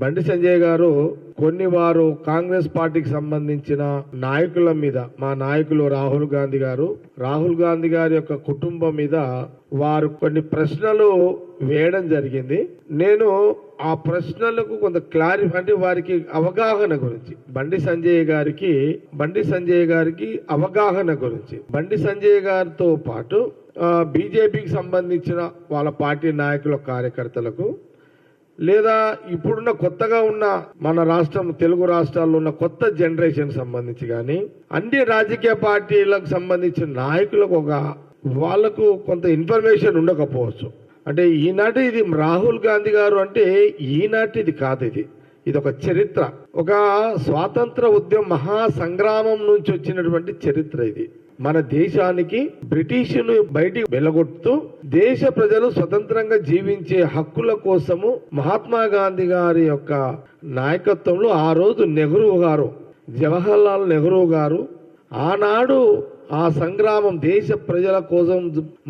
బండి సంజయ్ గారు వారు కాంగ్రెస్ పార్టీకి సంబంధించిన నాయకుల మీద, మా నాయకులు రాహుల్ గాంధీ గారి యొక్క కుటుంబం మీద వారు కొన్ని ప్రశ్నలు వేయడం జరిగింది. నేను ఆ ప్రశ్నలకు కొంత అంటే వారికి అవగాహన గురించి, బండి సంజయ్ గారికి అవగాహన గురించి, బండి సంజయ్ గారితో పాటు బీజేపీకి సంబంధించిన వాళ్ళ పార్టీ నాయకుల కార్యకర్తలకు, లేదా ఇప్పుడున్న కొత్తగా ఉన్న మన రాష్ట్రం, తెలుగు రాష్ట్రాల్లో ఉన్న కొత్త జనరేషన్ సంబంధించి కానీ అన్ని రాజకీయ పార్టీలకు సంబంధించిన నాయకులకు వాళ్లకు కొంత ఇన్ఫర్మేషన్ ఉండకపోవచ్చు. అంటే ఈనాటి ఇది రాహుల్ గాంధీ గారు అంటే ఈనాటిది కాదు, ఇది ఒక చరిత్ర, ఒక స్వాతంత్ర ఉద్యమ మహాసంగ్రామం నుంచి వచ్చినటువంటి చరిత్ర. ఇది మన దేశానికి బ్రిటిష్ను బయటికి వెళ్లగొడుతూ దేశ ప్రజలు స్వతంత్రంగా జీవించే హక్కుల కోసము మహాత్మా గాంధీ గారి యొక్క నాయకత్వంలో ఆ రోజు జవహర్లాల్ నెహ్రూ గారు ఆనాడు ఆ సంగ్రామం, దేశ ప్రజల కోసం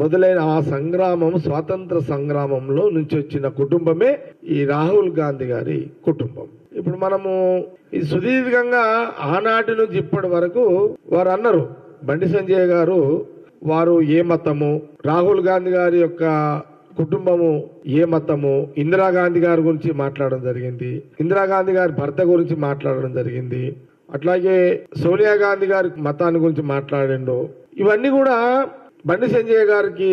మొదలైన ఆ సంగ్రామం, స్వాతంత్ర సంగ్రామంలో నుంచి వచ్చిన కుటుంబమే ఈ రాహుల్ గాంధీ గారి కుటుంబం. ఇప్పుడు మనము ఈ సుదీర్ఘంగా ఆనాటి నుంచి ఇప్పటి వరకు వారు అన్నారు, బండి సంజయ్ గారు వారు ఏ మతము, రాహుల్ గాంధీ గారి యొక్క కుటుంబము ఏ మతము, ఇందిరాగాంధీ గారి గురించి మాట్లాడడం జరిగింది, ఇందిరాగాంధీ గారి భర్త గురించి మాట్లాడడం జరిగింది, అట్లాగే సోనియా గాంధీ గారి మతాన్ని గురించి మాట్లాడిండు. ఇవన్నీ కూడా బండి సంజయ్ గారికి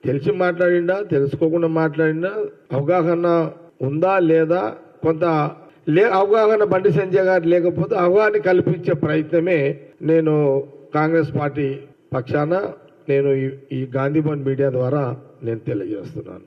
తెలిసి మాట్లాడిండా, తెలుసుకోకుండా మాట్లాడిండా, అవగాహన ఉందా లేదా, కొంత అవగాహన బండి సంజయ్ గారు లేకపోతే అవగాహన కల్పించే ప్రయత్నమే నేను కాంగ్రెస్ పార్టీ పక్షాన నేను ఈ గాంధీ భవన్ మీడియా ద్వారా నేను తెలియజేస్తున్నాను.